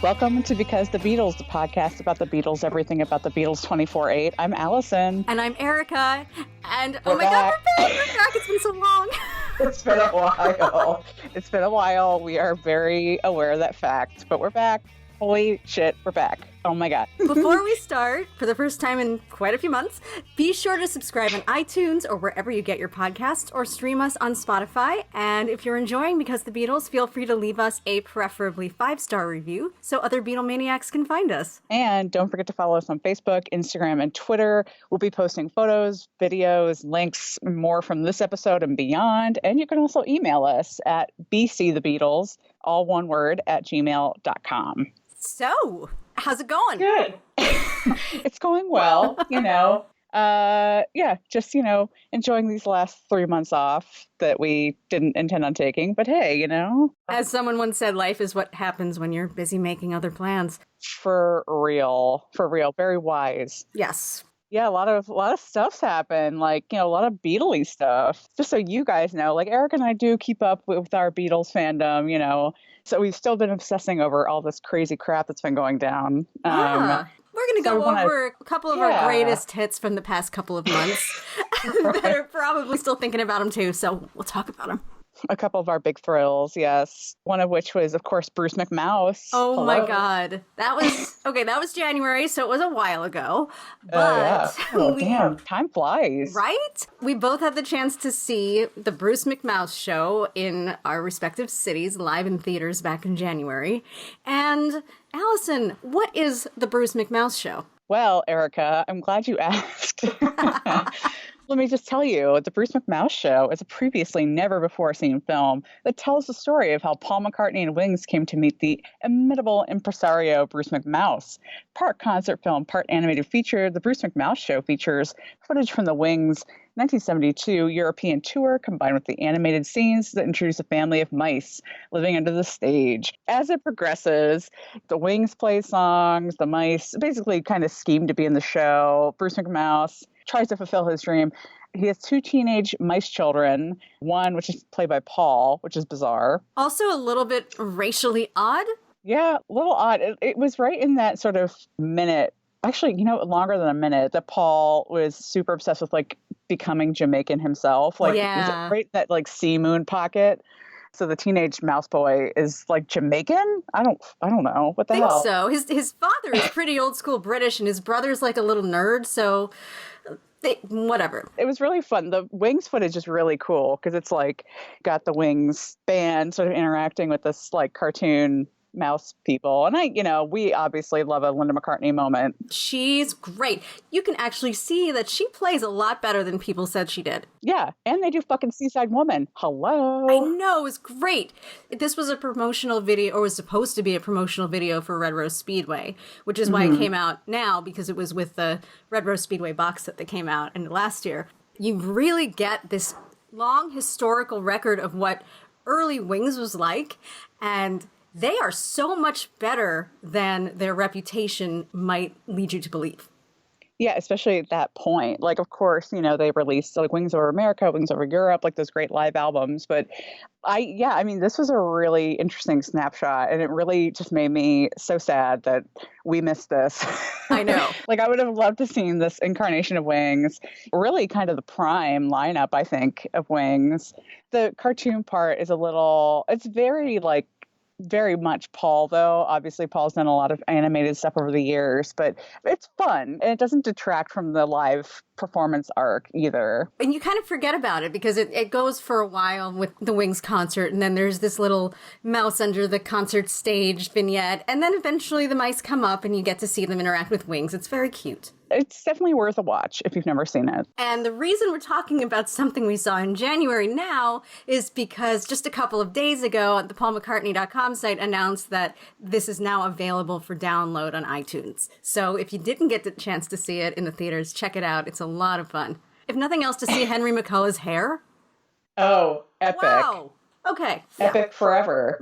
Welcome to Because the Beatles, the podcast about the Beatles, everything about the Beatles 24/8. I'm Allison. And I'm Erica. And God, we're back. We're back. It's been so long. It's been a while. It's been a while. We are very aware of that fact, but we're back. Holy shit, we're back. Oh my God. Before we start, for the first time in quite a few months, be sure to subscribe on iTunes or wherever you get your podcasts, or stream us on Spotify. And if you're enjoying Because the Beatles, feel free to leave us a preferably 5-star review so other Beatlemaniacs can find us. And don't forget to follow us on Facebook, Instagram, and Twitter. We'll be posting photos, videos, links, more from this episode and beyond. And you can also email us at BC the Beatles, all one word, @gmail.com. So, how's it going? Good. It's going well, just, enjoying these last 3 months off that we didn't intend on taking. But hey, As someone once said, life is what happens when you're busy making other plans. For real. Very wise. Yes. Yeah, a lot of stuff's happened, a lot of Beatle-y stuff. Just so you guys know, Eric and I do keep up with our Beatles fandom, so we've still been obsessing over all this crazy crap that's been going down. We're going to go over a couple of our greatest hits from the past couple of months that are probably still thinking about them too, so we'll talk about them. A couple of our big thrills, yes. One of which was, of course, Bruce McMouse. Oh, Hello. my God. That was January, so it was a while ago. But damn, time flies. Right? We both had the chance to see the Bruce McMouse show in our respective cities, live in theaters back in January. And Allison, what is the Bruce McMouse show? Well, Erica, I'm glad you asked. Let me just tell you, the Bruce McMouse Show is a previously never-before-seen film that tells the story of how Paul McCartney and Wings came to meet the inimitable impresario Bruce McMouse. Part concert film, part animated feature, the Bruce McMouse Show features footage from the Wings' 1972 European tour combined with the animated scenes that introduce a family of mice living under the stage. As it progresses, the Wings play songs, the mice basically kind of scheme to be in the show. Bruce McMouse tries to fulfill his dream. He has 2 teenage mice children, one which is played by Paul, which is bizarre. Also a little bit racially odd. Yeah, a little odd. It was right in that sort of minute, actually, longer than a minute, that Paul was super obsessed with becoming Jamaican himself. Was it right in that sea moon pocket? So the teenage mouse boy is Jamaican? I don't know. What the hell? I think so. His father is pretty old school British and his brother's a little nerd, so whatever. It was really fun. The Wings footage is really cool because it's got the Wings band sort of interacting with this cartoon mouse people. And we obviously love a Linda McCartney moment. She's great. You can actually see that she plays a lot better than people said she did. Yeah. And they do fucking Seaside Woman. Hello. I know. It was great. This was a promotional video, or was supposed to be a promotional video for Red Rose Speedway, which is why it came out now, because it was with the Red Rose Speedway box set that came out in last year. You really get this long historical record of what early Wings was like, and they are so much better than their reputation might lead you to believe. Yeah, especially at that point. Of course, they released Wings Over America, Wings Over Europe, those great live albums. But this was a really interesting snapshot, and it really just made me so sad that we missed this. I know. I would have loved to seen this incarnation of Wings, really kind of the prime lineup, I think, of Wings. The cartoon part is it's very much Paul, though. Obviously, Paul's done a lot of animated stuff over the years, but it's fun. And it doesn't detract from the live performance arc either. And you kind of forget about it because it goes for a while with the Wings concert, and then there's this little mouse under the concert stage vignette, and then eventually the mice come up and you get to see them interact with Wings. It's very cute. It's definitely worth a watch if you've never seen it. And the reason we're talking about something we saw in January now is because just a couple of days ago, the paulmccartney.com site announced that this is now available for download on iTunes. So if you didn't get the chance to see it in the theaters, check it out. It's a lot of fun. If nothing else, to see Henry McCullough's hair. Oh, epic. Wow. Okay. Epic forever.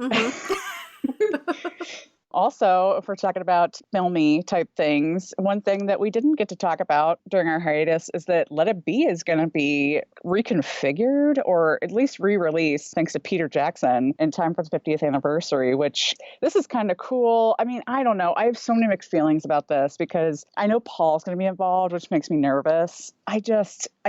Also, if we're talking about filmy type things, one thing that we didn't get to talk about during our hiatus is that Let It Be is going to be reconfigured or at least re-released thanks to Peter Jackson in time for the 50th anniversary, which this is kind of cool. I mean, I don't know. I have so many mixed feelings about this because I know Paul's going to be involved, which makes me nervous. I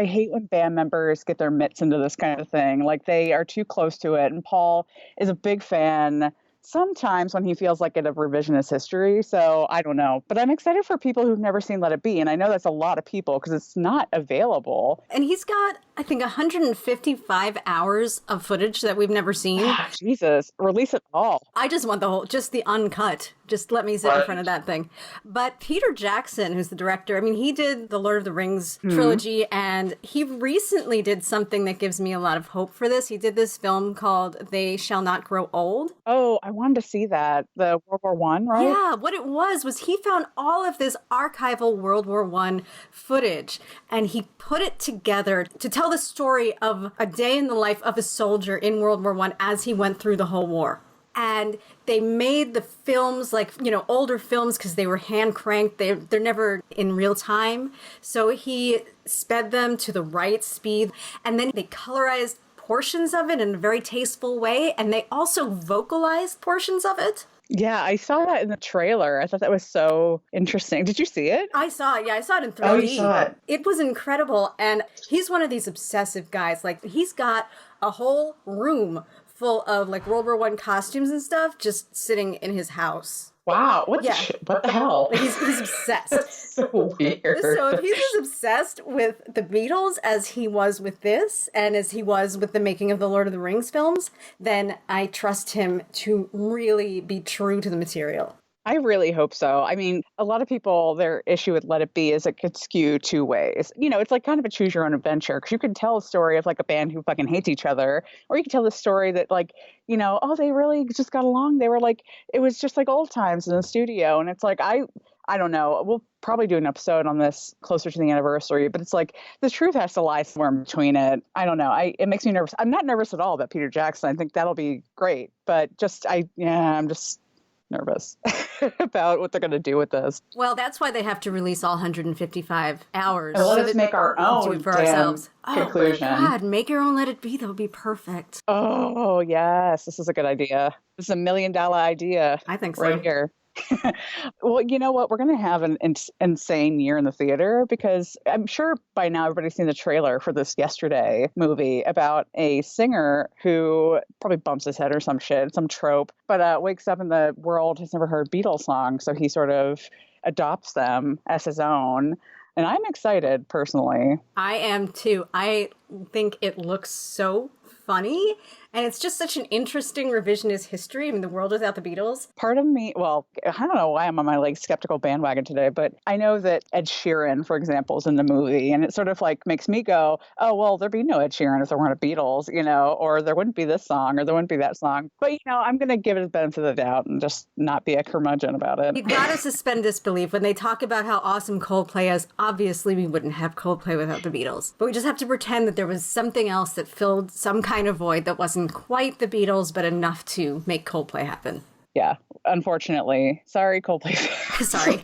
hate when band members get their mitts into this kind of thing. Like they are too close to it. And Paul is a big fan sometimes when he feels like it of revisionist history. So I don't know, but I'm excited for people who've never seen Let It Be. And I know that's a lot of people because it's not available. And he's got, I think, 155 hours of footage that we've never seen. Jesus, release it all. I just want just the uncut. Just let me sit in front of that thing. But Peter Jackson, who's the director, I mean, he did the Lord of the Rings trilogy, and he recently did something that gives me a lot of hope for this. He did this film called They Shall Not Grow Old. Oh, I wanted to see that. The World War One, right? Yeah, what it was he found all of this archival World War One footage, and he put it together to tell the story of a day in the life of a soldier in World War One as he went through the whole war. And they made the films like, older films because they were hand cranked. They're never in real time. So he sped them to the right speed. And then they colorized portions of it in a very tasteful way. And they also vocalized portions of it. Yeah, I saw that in the trailer. I thought that was so interesting. Did you see it? I saw it. Yeah, I saw it in 3D. Oh, you saw it. It was incredible. And he's one of these obsessive guys. Like, he's got a whole room full of like World War One costumes and stuff just sitting in his house. Wow. What the hell? Like he's obsessed. That's so weird. So if he's as obsessed with the Beatles as he was with this and as he was with the making of the Lord of the Rings films, then I trust him to really be true to the material. I really hope so. I mean, a lot of people, their issue with Let It Be is it could skew two ways. It's like kind of a choose your own adventure because you could tell a story of like a band who fucking hates each other, or you could tell the story that like, oh, they really just got along. They were like, it was just like old times in the studio. And it's like, I don't know. We'll probably do an episode on this closer to the anniversary, but it's like the truth has to lie somewhere in between it. I don't know. It makes me nervous. I'm not nervous at all about Peter Jackson. I think that'll be great, but I'm just nervous about what they're going to do with this. Well, that's why they have to release all 155 hours. And let us make our own for ourselves. Conclusion. Oh my God, make your own Let It Be. That would be perfect. Oh, yes. This is a good idea. This is $1 million idea. I think so. Right here. Well, you know what? We're going to have an insane year in the theater because I'm sure by now everybody's seen the trailer for this Yesterday movie about a singer who probably bumps his head or some shit, some trope, but wakes up in the world, has never heard Beatles songs, so he sort of adopts them as his own. And I'm excited, personally. I am, too. I think it looks so funny. And it's just such an interesting revisionist history. I mean, the world without the Beatles. Part of me, well, I don't know why I'm on my like skeptical bandwagon today, but I know that Ed Sheeran, for example, is in the movie. And it sort of like makes me go, oh, well, there'd be no Ed Sheeran if there weren't a Beatles, or there wouldn't be this song or there wouldn't be that song. But, I'm going to give it the benefit of the doubt and just not be a curmudgeon about it. You got to suspend disbelief. When they talk about how awesome Coldplay is, obviously we wouldn't have Coldplay without the Beatles. But we just have to pretend that there was something else that filled some kind of void that wasn't quite the Beatles, but enough to make Coldplay happen. Yeah, unfortunately. Sorry, Coldplay. Sorry.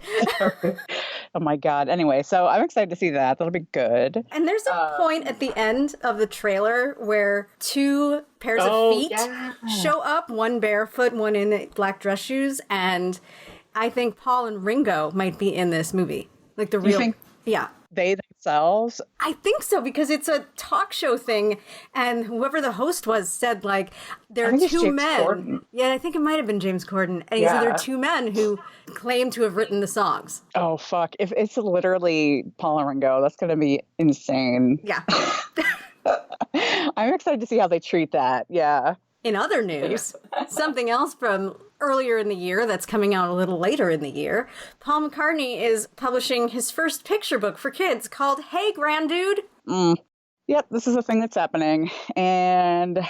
Oh my God. Anyway, so I'm excited to see that. That'll be good. And there's a point at the end of the trailer where two pairs of feet show up, one barefoot, one in black dress shoes, and I think Paul and Ringo might be in this movie. Like the real... You think yeah. They themselves? I think so, because it's a talk show thing, and whoever the host was said, like, there are two men. Corden. Yeah, I think it might have been James Corden. And he said there are two men who claim to have written the songs. Oh, fuck. If it's literally Paul and Ringo, that's going to be insane. Yeah. I'm excited to see how they treat that. Yeah. In other news, something else from earlier in the year that's coming out a little later in the year, Paul McCartney is publishing his first picture book for kids called Hey Grandude. Yep, this is a thing that's happening, and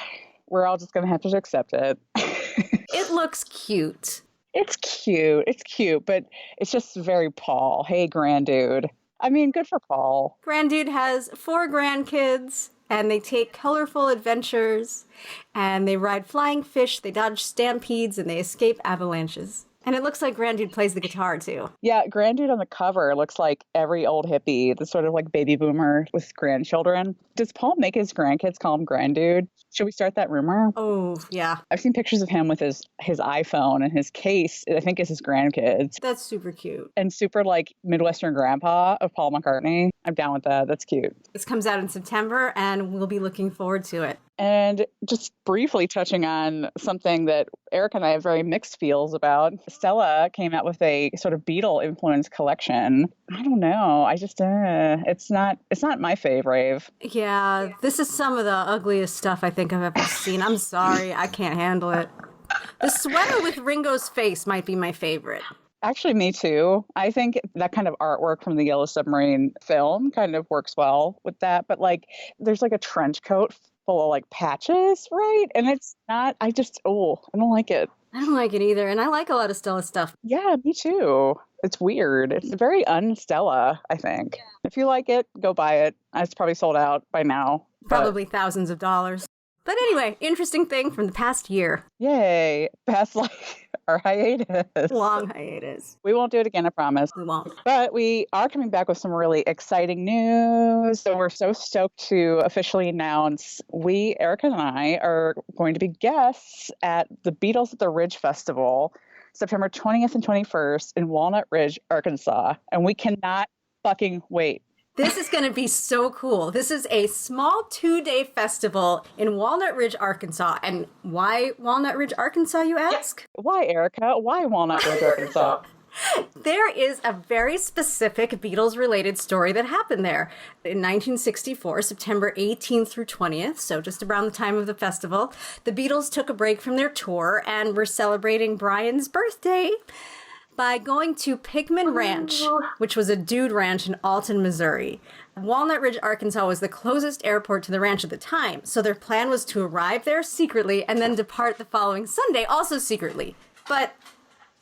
we're all just going to have to accept it. It looks cute. It's cute, but it's just very Paul. Hey Grandude. I mean, good for Paul. Grandude has 4 grandkids. And they take colorful adventures, and they ride flying fish, they dodge stampedes, and they escape avalanches. And it looks like Granddude plays the guitar, too. Yeah, Granddude on the cover looks like every old hippie, the sort of like baby boomer with grandchildren. Does Paul make his grandkids call him Granddude? Should we start that rumor? Oh, yeah. I've seen pictures of him with his iPhone, and his case, I think, is his grandkids. That's super cute. And super like Midwestern grandpa of Paul McCartney. I'm down with that. That's cute. This comes out in September, and we'll be looking forward to it. And just briefly touching on something that Eric and I have very mixed feels about, Stella came out with a sort of Beatle influence collection. I don't know. I just, it's not my fave. Yeah, this is some of the ugliest stuff I think I've ever seen. I'm sorry. I can't handle it. The sweater with Ringo's face might be my favorite. Actually, me too. I think that kind of artwork from the Yellow Submarine film kind of works well with that. But like, there's like a trench coat full of like patches, right? And it's not, I don't like it. I don't like it either. And I like a lot of Stella stuff. Yeah, me too. It's weird. It's very un-Stella, I think. If you like it, go buy it. It's probably sold out by now. Probably thousands of dollars. But anyway, interesting thing from the past year. Yay. Past like our hiatus. Long hiatus. We won't do it again, I promise. We won't. But we are coming back with some really exciting news. So we're so stoked to officially announce Erica and I, are going to be guests at the Beatles at the Ridge Festival, September 20th and 21st in Walnut Ridge, Arkansas. And we cannot fucking wait. This is going to be so cool. This is a small 2-day festival in Walnut Ridge, Arkansas. And why Walnut Ridge, Arkansas, you ask? Why, Erica? Why Walnut Ridge, Arkansas? There is a very specific Beatles-related story that happened there. In 1964, September 18th through 20th, so just around the time of the festival, the Beatles took a break from their tour and were celebrating Brian's birthday by going to Pigman Ranch, which was a dude ranch in Alton, Missouri. Walnut Ridge, Arkansas was the closest airport to the ranch at the time, so their plan was to arrive there secretly and then depart the following Sunday, also secretly. But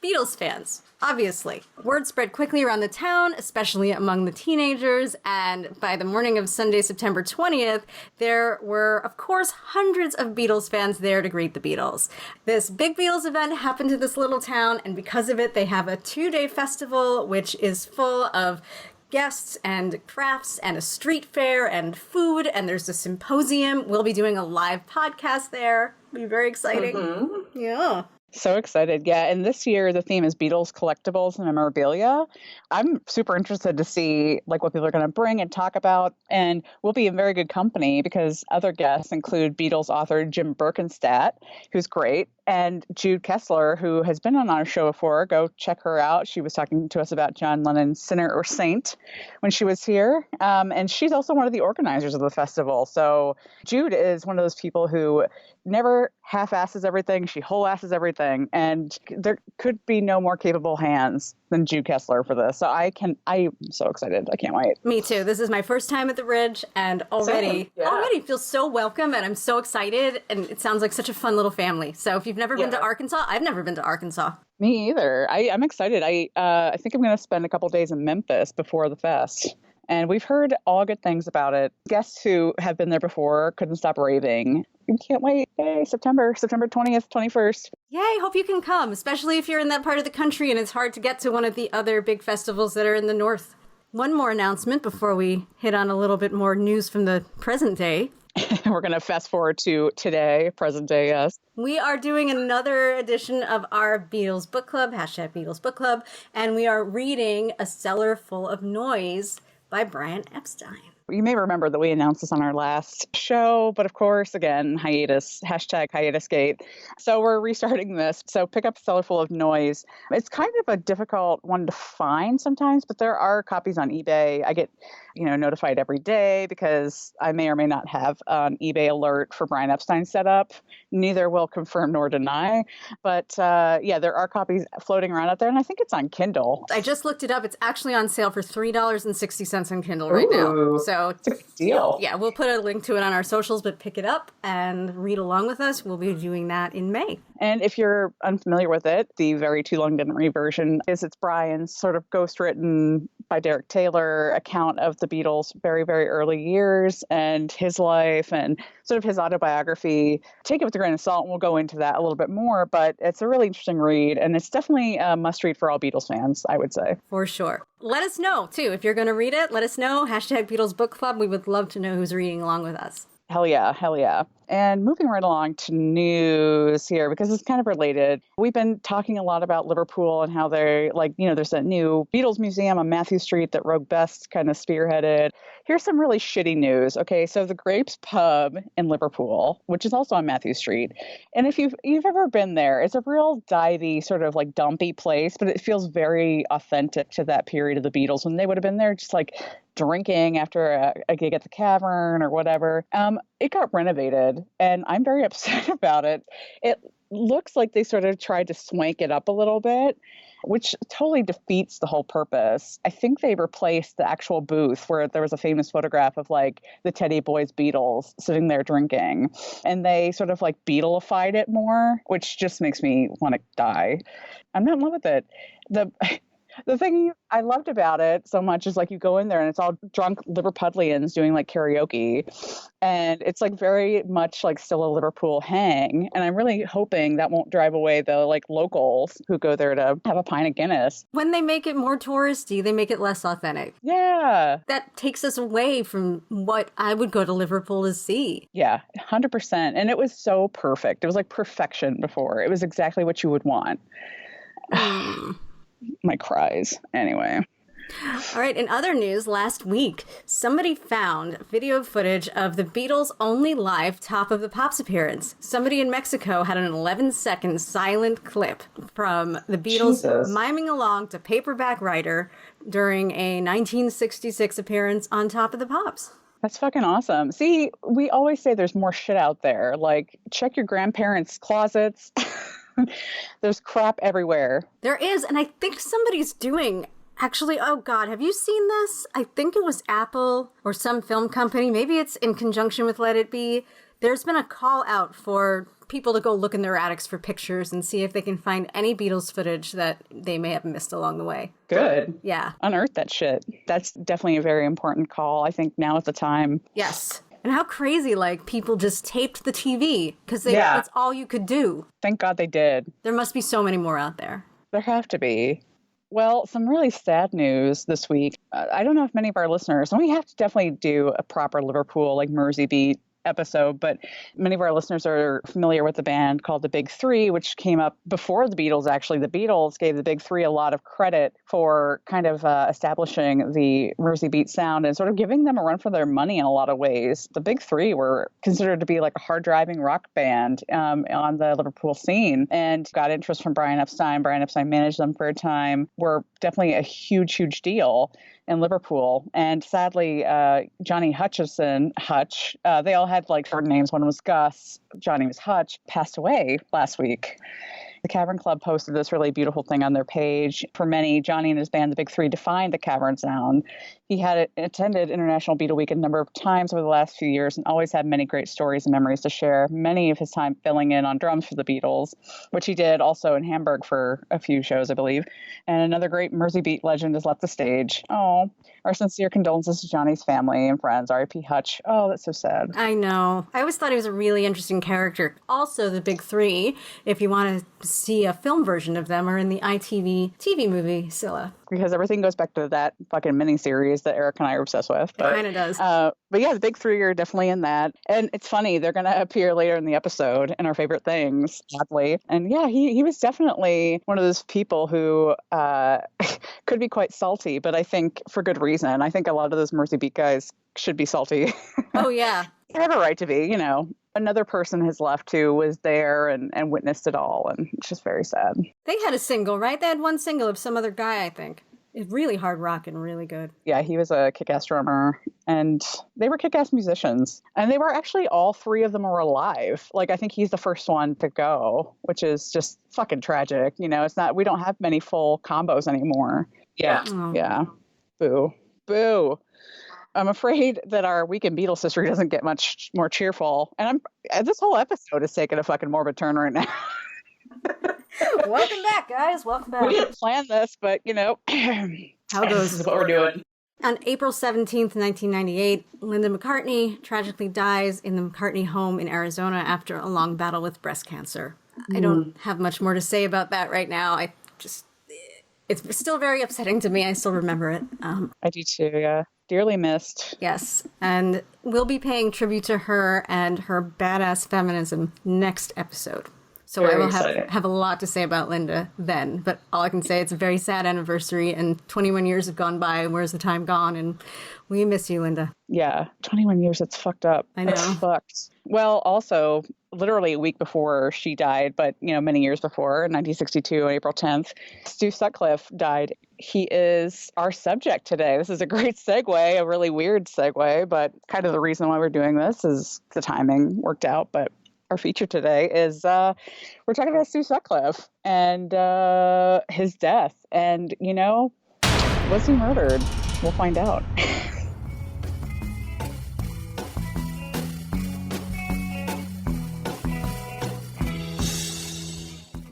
Beatles fans, obviously. Word spread quickly around the town, especially among the teenagers, and by the morning of Sunday, September 20th, there were, of course, hundreds of Beatles fans there to greet the Beatles. This big Beatles event happened to this little town, and because of it, they have a 2-day festival, which is full of guests and crafts and a street fair and food, and there's a symposium. We'll be doing a live podcast there. It'll be very exciting. Mm-hmm. Yeah. So excited. Yeah. And this year, the theme is Beatles collectibles and memorabilia. I'm super interested to see like what people are going to bring and talk about. And we'll be in very good company because other guests include Beatles author Jim Birkenstadt, who's great, and Jude Kessler, who has been on our show before. Go check her out. She was talking to us about John Lennon's Sinner or Saint when she was here. And she's also one of the organizers of the festival. So Jude is one of those people who never half-asses everything. She whole-asses everything. And there could be no more capable hands than Jude Kessler for this. So I'm so excited. I can't wait. Me too. This is my first time at the Ridge and already feel so welcome and I'm so excited. And it sounds like such a fun little family. So if you've never been to Arkansas, I've never been to Arkansas. Me either. I'm excited. I think I'm going to spend a couple days in Memphis before the fest. And we've heard all good things about it. Guests who have been there before couldn't stop raving. We can't wait. Yay, September 20th, 21st. Yay, hope you can come, especially if you're in that part of the country and it's hard to get to one of the other big festivals that are in the north. One more announcement before we hit on a little bit more news from the present day. We're going to fast forward to today, present day, yes. We are doing another edition of our Beatles Book Club, hashtag Beatles Book Club, and we are reading A Cellar Full of Noise by Brian Epstein. You may remember that we announced this on our last show, but of course, again, hiatus, hashtag hiatusgate. So we're restarting this. So pick up A Cellar Full of Noise. It's kind of a difficult one to find sometimes, but there are copies on eBay. I get, notified every day because I may or may not have an eBay alert for Brian Epstein set up. Neither will confirm nor deny. But there are copies floating around out there, and I think it's on Kindle. I just looked it up. It's actually on sale for $3.60 on Kindle right now. So it's a good deal. Yeah, we'll put a link to it on our socials, but pick it up and read along with us. We'll be doing that in May. And if you're unfamiliar with it, the very Too Long Didn't Read version it's Brian's sort of ghostwritten by Derek Taylor account of the Beatles' very, very early years and his life and sort of his autobiography. Take it with a grain of salt, and we'll go into that a little bit more, but it's a really interesting read, and it's definitely a must read for all Beatles fans, I would say. For sure. Let us know, too. If you're going to read it, let us know. Hashtag Beatles Book Club. We would love to know who's reading along with us. Hell yeah, hell yeah. And moving right along to news here, because it's kind of related. We've been talking a lot about Liverpool and how they're there's that new Beatles museum on Matthew Street that Rogue Best kind of spearheaded. Here's some really shitty news. Okay, so the Grapes Pub in Liverpool, which is also on Matthew Street. And if you've ever been there, it's a real divey, sort of like dumpy place, but it feels very authentic to that period of the Beatles when they would have been there just like drinking after a gig at the Cavern or whatever. It got renovated, and I'm very upset about it. It looks like they sort of tried to swank it up a little bit, which totally defeats the whole purpose. I think they replaced the actual booth where there was a famous photograph of like the Teddy Boys Beatles sitting there drinking, and they sort of like Beatleified it more, which just makes me want to die. I'm not in love with it. The thing I loved about it so much is like you go in there and it's all drunk Liverpudlians doing like karaoke, and it's like very much like still a Liverpool hang. And I'm really hoping that won't drive away the like locals who go there to have a pint of Guinness. When they make it more touristy, they make it less authentic. Yeah. That takes us away from what I would go to Liverpool to see. Yeah, 100%. And it was so perfect. It was like perfection before. It was exactly what you would want. My cries. Anyway. All right. In other news, last week, somebody found video footage of the Beatles' only live Top of the Pops appearance. Somebody in Mexico had an 11-second silent clip from the Beatles miming along to Paperback Writer during a 1966 appearance on Top of the Pops. That's fucking awesome. See, we always say there's more shit out there. Like, check your grandparents' closets. There's crap everywhere. There is, and I think somebody's doing... Actually, oh God, have you seen this? I think it was Apple or some film company. Maybe it's in conjunction with Let It Be. There's been a call out for people to go look in their attics for pictures and see if they can find any Beatles footage that they may have missed along the way. Good. Yeah. Unearth that shit. That's definitely a very important call. I think now is the time. Yes. And how crazy, like, people just taped the TV because that's all you could do. Thank God they did. There must be so many more out there. There have to be. Well, some really sad news this week. I don't know if many of our listeners, and we have to definitely do a proper Liverpool, like Mersey Beat episode, but many of our listeners are familiar with the band called the Big Three, which came up before the Beatles. Actually, the Beatles gave the Big Three a lot of credit for kind of establishing the Mersey Beat sound and sort of giving them a run for their money in a lot of ways. The Big Three were considered to be like a hard-driving rock band on the Liverpool scene, and got interest from Brian Epstein. Brian Epstein managed them for a time. Were definitely a huge, huge deal in Liverpool. And sadly, Johnny Hutchison, Hutch, they all had like short names. One was Gus, Johnny was Hutch, passed away last week. The Cavern Club posted this really beautiful thing on their page. For many, Johnny and his band, the Big Three, defined the Cavern sound. He had attended International Beatle Week a number of times over the last few years and always had many great stories and memories to share. Many of his time filling in on drums for the Beatles, which he did also in Hamburg for a few shows, I believe. And another great Mersey Beat legend has left the stage. Oh, our sincere condolences to Johnny's family and friends. R.I.P. Hutch. Oh, that's so sad. I know. I always thought he was a really interesting character. Also, the Big Three, if you want to see a film version of them, are in the ITV TV movie Scylla. Because everything goes back to that fucking miniseries that Eric and I are obsessed with. It kind of does. But yeah, the Big Three are definitely in that. And it's funny, they're going to appear later in the episode in Our Favorite Things, sadly. And yeah, he was definitely one of those people who could be quite salty, but I think for good reason. I think a lot of those Mersey Beat guys should be salty. Oh, yeah. They have a right to be, you know. Another person has left who was there and witnessed it all, and it's just very sad. They had a single, right? They had one single of some other guy, I think. It's really hard rock and really good. Yeah, he was a kick-ass drummer, and they were kick-ass musicians. And they were actually, all three of them were alive. Like, I think he's the first one to go, which is just fucking tragic. You know, we don't have many full combos anymore. Yeah. Oh. Yeah. Boo. Boo. I'm afraid that our Week in Beatles history doesn't get much more cheerful. And this whole episode is taking a fucking morbid turn right now. Welcome back, guys. Welcome back. We didn't plan this, but, you know, How This goes? is what we're doing. On April 17th, 1998, Linda McCartney tragically dies in the McCartney home in Arizona after a long battle with breast cancer. I don't have much more to say about that right now. It's still very upsetting to me. I still remember it. I do too, yeah. Dearly missed. Yes, and we'll be paying tribute to her and her badass feminism next episode. So Very I will exciting. have a lot to say about Linda then, but all I can say, it's a very sad anniversary, and 21 years have gone by, and where's the time gone? And we miss you, Linda. Yeah, 21 years, it's fucked up. I know. It's fucked. Well, also, literally a week before she died, but, many years before, 1962, on April 10th, Stu Sutcliffe died. He is our subject today. This is a great segue, a really weird segue, but kind of the reason why we're doing this is the timing worked out, but our feature today is we're talking about Stu Sutcliffe and his death. And, was he murdered? We'll find out.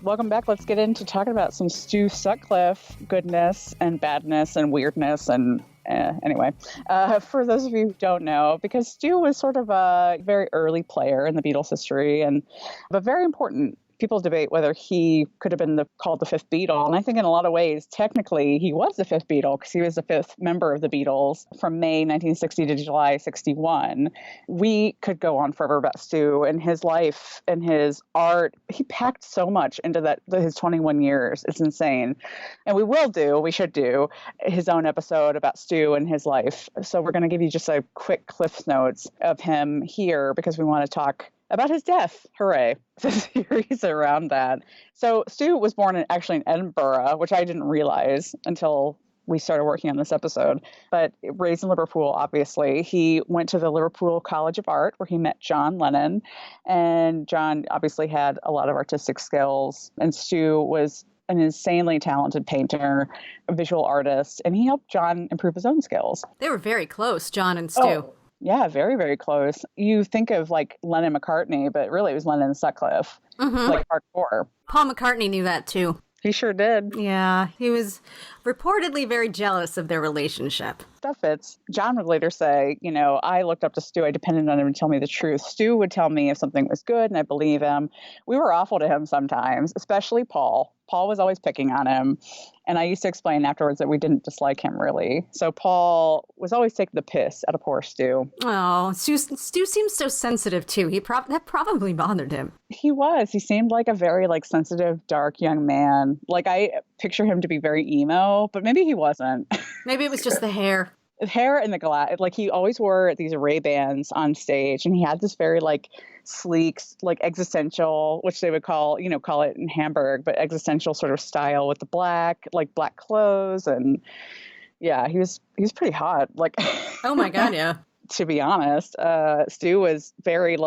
Welcome back. Let's get into talking about some Stu Sutcliffe goodness and badness and weirdness and anyway, for those of you who don't know, because Stu was sort of a very early player in the Beatles history, but very important. People debate whether he could have been called the fifth Beatle. And I think in a lot of ways, technically, he was the fifth Beatle because he was the fifth member of the Beatles from May 1960 to July 61. We could go on forever about Stu and his life and his art. He packed so much into his 21 years. It's insane. And we should do his own episode about Stu and his life. So we're going to give you just a quick Cliff Notes of him here because we want to talk about his death. Hooray. The series around that. So Stu was born actually in Edinburgh, which I didn't realize until we started working on this episode, but raised in Liverpool, obviously. He went to the Liverpool College of Art where he met John Lennon, and John obviously had a lot of artistic skills, and Stu was an insanely talented painter, a visual artist, and he helped John improve his own skills. They were very close, John and Stu. Oh. Yeah, very, very close. You think of like Lennon McCartney, but really it was Lennon and Sutcliffe, like hardcore. Paul McCartney knew that too. He sure did. Yeah, he was reportedly very jealous of their relationship. That fits. John would later say, I looked up to Stu. I depended on him to tell me the truth. Stu would tell me if something was good, and I believe him. We were awful to him sometimes, especially Paul. Paul was always picking on him. And I used to explain afterwards that we didn't dislike him, really. So Paul was always taking the piss out of poor Stu. Oh, Stu seems so sensitive, too. That probably bothered him. He was. He seemed like a very, sensitive, dark young man. I picture him to be very emo, but maybe he wasn't. Maybe it was just the hair. The hair and the glass. He always wore these Ray-Bans on stage, and he had this very, sleek, existential, which they would call it in Hamburg, but existential sort of style with the black clothes. And yeah, he was pretty hot. Oh my God. Yeah. To be honest, Stu was very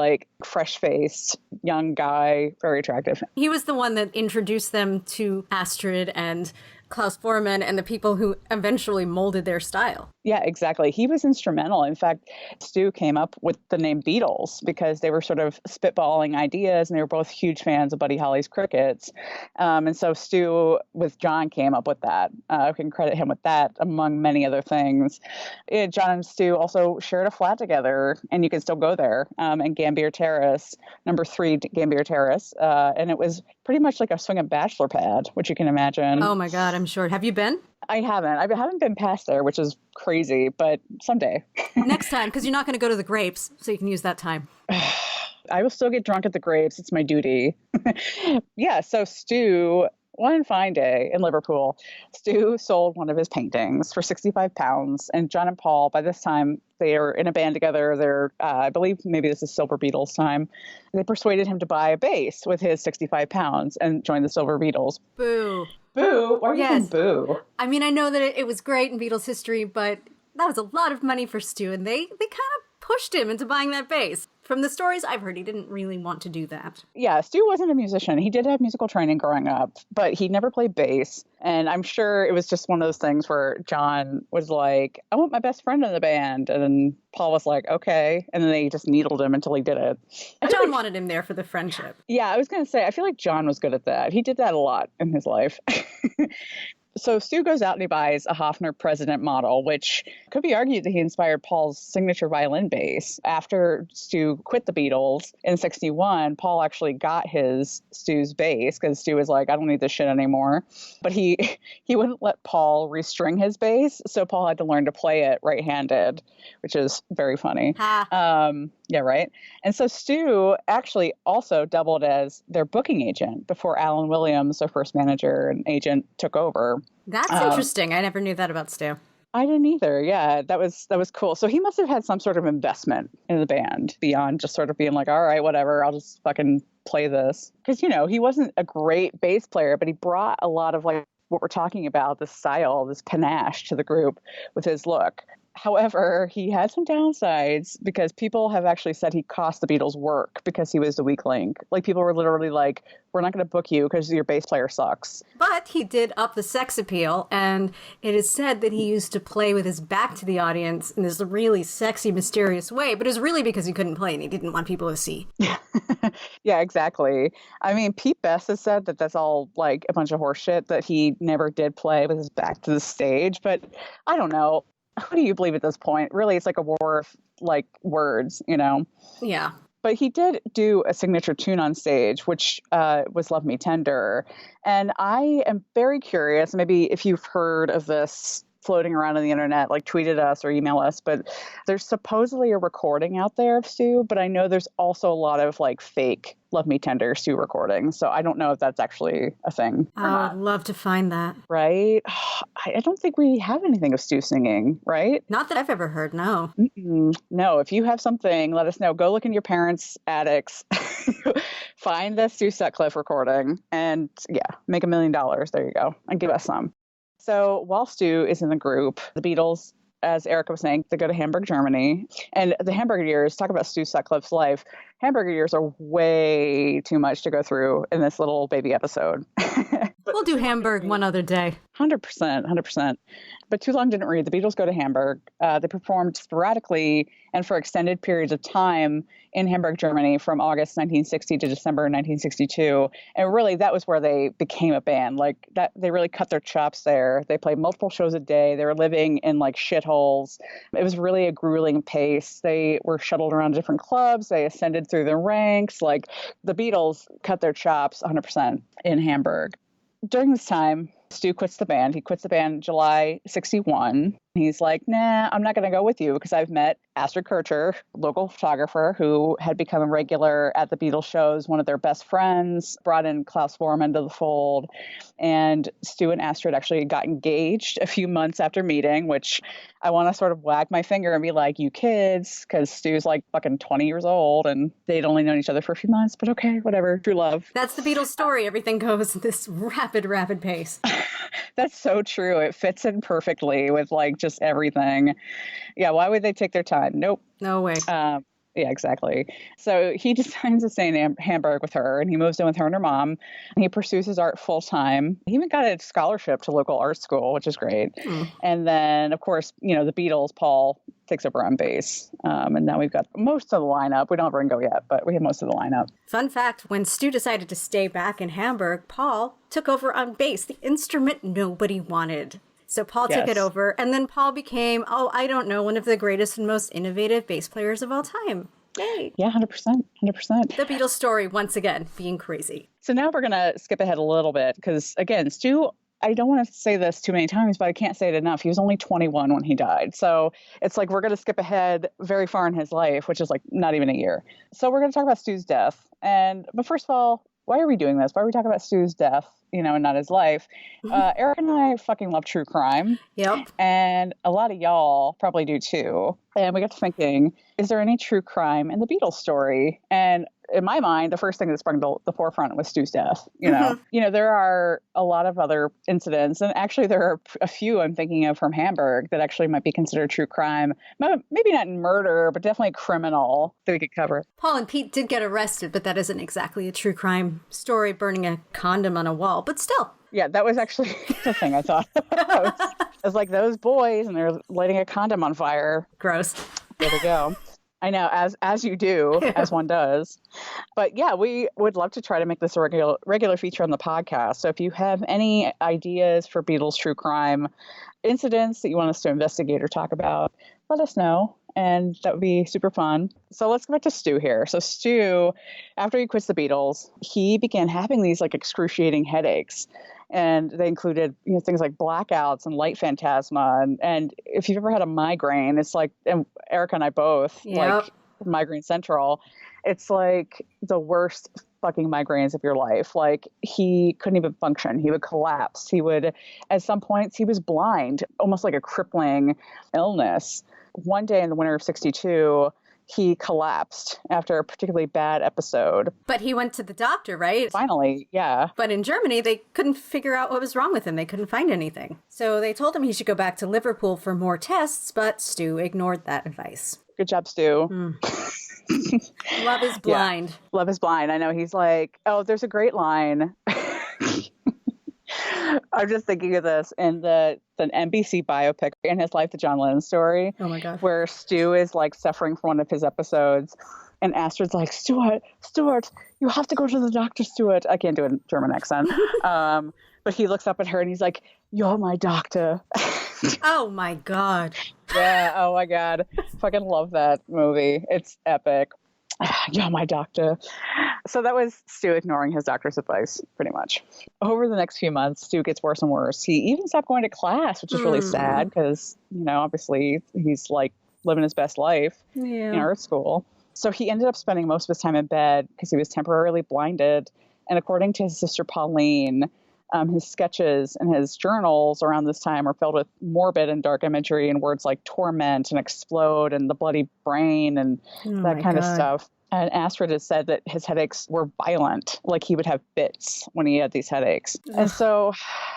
fresh-faced young guy, very attractive. He was the one that introduced them to Astrid and Klaus Voormann and the people who eventually molded their style. Yeah, exactly. He was instrumental. In fact, Stu came up with the name Beatles because they were sort of spitballing ideas, and they were both huge fans of Buddy Holly's Crickets. And so Stu with John came up with that. I can credit him with that, among many other things. John and Stu also shared a flat together, and you can still go there, in Gambier Terrace, number 3 Gambier Terrace. And it was pretty much like a swinging bachelor pad, which you can imagine. Oh my God, I'm sure. Have you been? I haven't. I haven't been past there, which is crazy, but someday. Next time, because you're not going to go to the Grapes, so you can use that time. I will still get drunk at the Grapes. It's my duty. Yeah, so Stu, one fine day in Liverpool, Stu sold one of his paintings for £65. And John and Paul, by this time, they are in a band together. They're, I believe maybe this is Silver Beatles time. They persuaded him to buy a bass with his £65 and join the Silver Beatles. Boo. Boo? Why are you saying boo? I mean, I know that it was great in Beatles history, but that was a lot of money for Stu, and they kind of pushed him into buying that bass. From the stories I've heard, he didn't really want to do that. Yeah, Stu wasn't a musician. He did have musical training growing up, but he never played bass. And I'm sure it was just one of those things where John was like, I want my best friend in the band. And Paul was like, okay. And then they just needled him until he did it. John wanted him there for the friendship. Yeah, I was going to say, I feel like John was good at that. He did that a lot in his life. So Stu goes out and he buys a Hofner President model, which could be argued that he inspired Paul's signature violin bass. After Stu quit the Beatles in 61, Paul actually got Stu's bass because Stu was like, I don't need this shit anymore. But he wouldn't let Paul restring his bass, so Paul had to learn to play it right-handed, which is very funny. Yeah, right. And so Stu actually also doubled as their booking agent before Alan Williams, their first manager and agent, took over. That's interesting. I never knew that about Stu. I didn't either. Yeah, that was cool. So he must have had some sort of investment in the band beyond just sort of being like, all right, whatever, I'll just fucking play this. Because, he wasn't a great bass player, but he brought a lot of like what we're talking about, this style, this panache to the group with his look. However, he had some downsides because people have actually said he cost the Beatles work because he was the weak link. Like, people were literally like, we're not going to book you because your bass player sucks. But he did up the sex appeal, and it is said that he used to play with his back to the audience in this really sexy, mysterious way, but it was really because he couldn't play and he didn't want people to see. Yeah, exactly. I mean, Pete Best has said that that's all like a bunch of horse shit, that he never did play with his back to the stage, but I don't know. Who do you believe at this point? Really, it's like a war of like words, Yeah. But he did do a signature tune on stage, which was Love Me Tender. And I am very curious, maybe if you've heard of this floating around on the internet, like tweet at us or email us, but there's supposedly a recording out there of Stu, but I know there's also a lot of like fake Love Me Tender Stu recordings. So I don't know if that's actually a thing. I'd love to find that. Right? I don't think we have anything of Stu singing, right? Not that I've ever heard, no. No, if you have something, let us know. Go look in your parents' attics, find the Stuart Sutcliffe recording, and make $1 million. There you go. And give us some. So while Stu is in the group, the Beatles, as Erica was saying, they go to Hamburg, Germany. And the Hamburg years, talk about Stu Sutcliffe's life. Hamburg years are way too much to go through in this little baby episode. We'll do Hamburg one other day. 100%. But too long didn't read. The Beatles go to Hamburg. They performed sporadically and for extended periods of time in Hamburg, Germany from August 1960 to December 1962. And really, that was where they became a band. Like that, they really cut their chops there. They played multiple shows a day. They were living in like shitholes. It was really a grueling pace. They were shuttled around different clubs. They ascended through the ranks. Like the Beatles cut their chops 100% in Hamburg. During this time, Stu quits the band. He quits the band July 61. He's like, nah, I'm not going to go with you because I've met Astrid Kircher, local photographer who had become a regular at the Beatles shows, one of their best friends, brought in Klaus Vormann into the fold. And Stu and Astrid actually got engaged a few months after meeting, which I want to sort of wag my finger and be like, you kids, because Stu's like fucking 20 years old and they'd only known each other for a few months, but okay, whatever, true love. That's the Beatles story. Everything goes at this rapid pace. That's so true. It fits in perfectly with like just everything. Yeah, why would they take their time? Nope. No way. Yeah, exactly. So he decides to stay in Hamburg with her, and he moves in with her and her mom, and he pursues his art full time. He even got a scholarship to local art school, which is great. And then, of course, the Beatles, Paul takes over on bass. And now we've got most of the lineup. We don't have Ringo yet, but we have most of the lineup. Fun fact, when Stu decided to stay back in Hamburg, Paul took over on bass, the instrument nobody wanted. So Paul took it over, and then Paul became, one of the greatest and most innovative bass players of all time. Yay. Yeah, 100%. The Beatles story, once again, being crazy. So now we're going to skip ahead a little bit because, again, Stu, I don't want to say this too many times, but I can't say it enough. He was only 21 when he died. So it's like we're going to skip ahead very far in his life, which is like not even a year. So we're going to talk about Stu's death. But first of all, why are we doing this? Why are we talking about Stu's death, and not his life? Eric and I fucking love true crime. Yep. And a lot of y'all probably do too. And we got to thinking, is there any true crime in the Beatles story? And in my mind, the first thing that sprung to the forefront was Stu's death. There are a lot of other incidents, and actually there are a few I'm thinking of from Hamburg that actually might be considered true crime. Maybe not murder, but definitely criminal that we could cover. Paul and Pete did get arrested, but that isn't exactly a true crime story, burning a condom on a wall, but still. Yeah, that was actually the thing I thought. I was like, those boys, and they're lighting a condom on fire. Gross. There we go. I know, as you do, as one does. But yeah, we would love to try to make this a regular feature on the podcast. So if you have any ideas for Beatles true crime incidents that you want us to investigate or talk about, let us know. And that would be super fun. So let's go back to Stu here. So Stu, after he quits the Beatles, he began having these like excruciating headaches. And they included, things like blackouts and light phantasma. And if you've ever had a migraine, it's like, and Erica and I both, like Migraine Central, it's like the worst fucking migraines of your life. Like he couldn't even function. He would collapse. He would, at some points, he was blind, almost like a crippling illness. One day in the winter of 62, he collapsed after a particularly bad episode. But he went to the doctor, right? Finally, yeah. But in Germany, they couldn't figure out what was wrong with him. They couldn't find anything. So they told him he should go back to Liverpool for more tests, but Stu ignored that advice. Good job, Stu. Love is blind. Yeah. Love is blind. I know. He's like, oh, there's a great line. I'm just thinking of this in the NBC biopic In His Life, the John Lennon story. Oh my God. Where Stu is like suffering from one of his episodes. And Astrid's like, Stuart, you have to go to the doctor, Stuart. I can't do a German accent. But he looks up at her and he's like, you're my doctor. Oh my God. Yeah. Oh my God. Fucking love that movie. It's epic. You're my doctor. So that was Stu ignoring his doctor's advice, pretty much. Over the next few months, Stu gets worse and worse. He even stopped going to class, which is really sad because, obviously he's like living his best life in art school. So he ended up spending most of his time in bed because he was temporarily blinded. And according to his sister Pauline, his sketches and his journals around this time are filled with morbid and dark imagery and words like torment and explode and the bloody brain and that kind of stuff. And Astrid has said that his headaches were violent, like he would have fits when he had these headaches. Ugh. And so,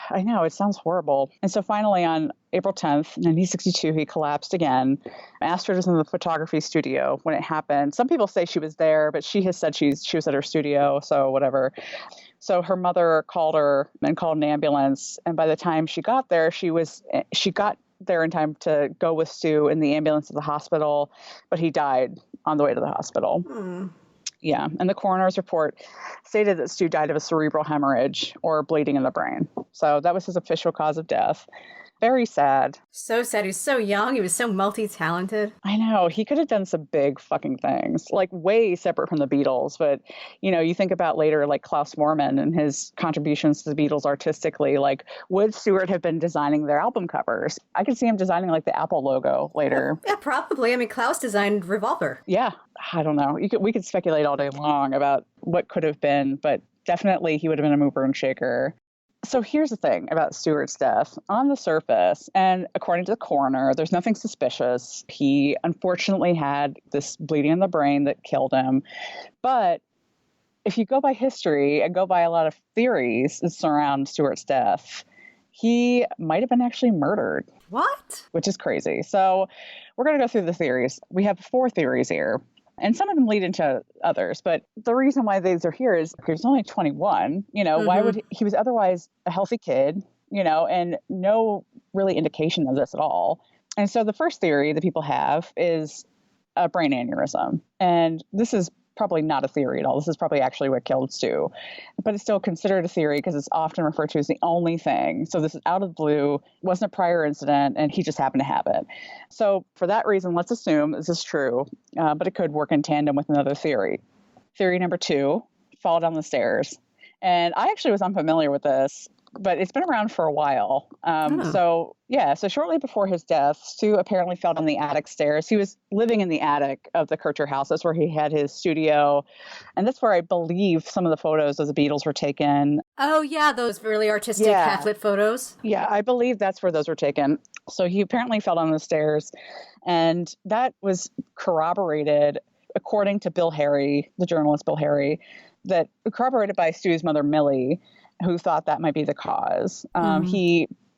I know, it sounds horrible. And so finally on April 10th, 1962, he collapsed again. Astrid was in the photography studio when it happened. Some people say she was there, but she has said she was at her studio, so whatever. So her mother called her and called an ambulance. And by the time she got there, she got there in time to go with Stu in the ambulance to the hospital, but he died on the way to the hospital. Yeah. And the coroner's report stated that Stu died of a cerebral hemorrhage or bleeding in the brain. So that was his official cause of death. Very sad. So sad. He was so young. He was so multi-talented. I know. He could have done some big fucking things, like way separate from the Beatles. But, you think about later, like Klaus Moorman and his contributions to the Beatles artistically, like would Stuart have been designing their album covers? I could see him designing like the Apple logo later. Yeah, probably. I mean, Klaus designed Revolver. Yeah. I don't know. We could speculate all day long about what could have been, but definitely he would have been a mover and shaker. So here's the thing about Stuart's death. On the surface, and according to the coroner, there's nothing suspicious. He unfortunately had this bleeding in the brain that killed him. But if you go by history and go by a lot of theories that surround Stuart's death, he might have been actually murdered. What? Which is crazy. So we're going to go through the theories. We have 4 theories here. And some of them lead into others. But the reason why these are here is he's only 21. Why would he was otherwise a healthy kid, and no really indication of this at all. And so the first theory that people have is a brain aneurysm. And this is probably not a theory at all. This is probably actually what killed Stu. But it's still considered a theory because it's often referred to as the only thing. So this is out of the blue, wasn't a prior incident, and he just happened to have it. So for that reason, let's assume this is true, but it could work in tandem with another theory. Theory number 2, fall down the stairs. And I actually was unfamiliar with this, but it's been around for a while. So shortly before his death, Stu apparently fell down the attic stairs. He was living in the attic of the Kircher house. That's where he had his studio. And that's where I believe some of the photos of the Beatles were taken. Oh, yeah, those really artistic half-lit photos. Yeah, I believe that's where those were taken. So he apparently fell down the stairs. And that was corroborated, according to Bill Harry, the journalist Bill Harry, that corroborated by Stu's mother, Millie, who thought that might be the cause.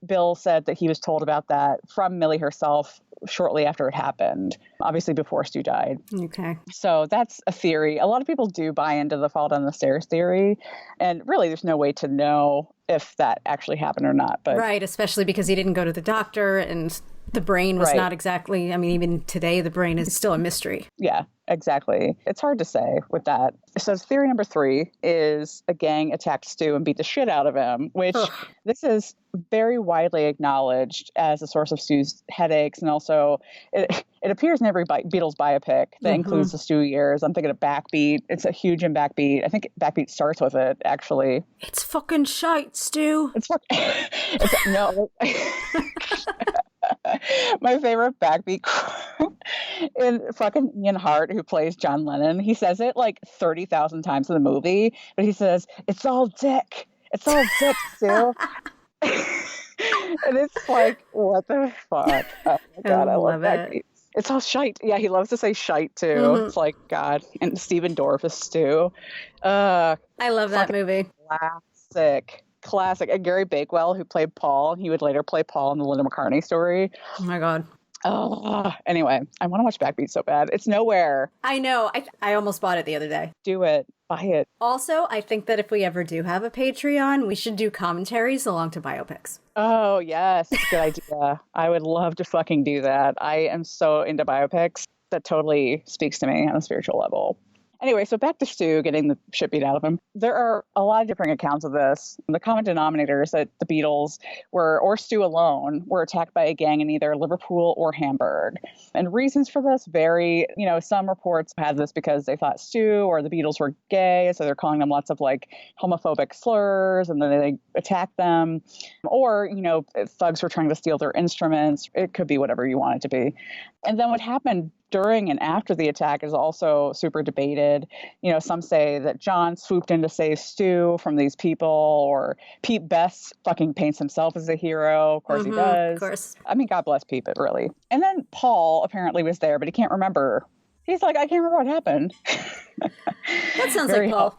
Bill said that he was told about that from Millie herself shortly after it happened, obviously before Stu died. Okay. So that's a theory. A lot of people do buy into the fall down the stairs theory. And really, there's no way to know if that actually happened or not. But right, especially because he didn't go to the doctor and The brain was Right. not exactly, I mean, even today, the brain is still a mystery. Yeah, exactly. It's hard to say with that. So theory number 3 is a gang attacked Stu and beat the shit out of him, which Ugh. this is very widely acknowledged as a source of Stu's headaches. And also it appears in every Beatles biopic that includes the Stu years. I'm thinking of Backbeat. It's a huge in Backbeat. I think Backbeat starts with it, actually. It's fucking shite, Stu. No. My favorite Backbeat quote in fucking Ian Hart, who plays John Lennon, he says it like 30,000 times in the movie, but he says, "It's all dick. It's all dick, Stu." And it's like, what the fuck? Oh my God, I love Backbeat. It's all shite. Yeah, he loves to say shite too. It's like, God. And Stephen Dorff is Stu. I love that movie. Classic. And Gary Bakewell, who played Paul, he would later play Paul in the Linda McCartney story. Oh my God. Oh, anyway, I want to watch Backbeat so bad. It's nowhere. I know. I almost bought it the other day. Do it. Buy it. Also, I think that if we ever do have a Patreon, we should do commentaries along to biopics. Oh, yes. Good idea. I would love to fucking do that. I am so into biopics. That totally speaks to me on a spiritual level. Anyway, so back to Stu getting the shit beat out of him. There are a lot of different accounts of this. The common denominator is that the Beatles or Stu alone, were attacked by a gang in either Liverpool or Hamburg. And reasons for this vary. You know, some reports had this because they thought Stu or the Beatles were gay, so they're calling them lots of like homophobic slurs, and then they attacked them. Or, you know, thugs were trying to steal their instruments. It could be whatever you want it to be. And then what happened during and after the attack is also super debated. You know, some say that John swooped in to save Stu from these people, or Pete Best fucking paints himself as a hero. Of course he does. Of course. I mean, God bless Pete, really. And then Paul apparently was there, but he can't remember. He's like, I can't remember what happened. That sounds like Paul.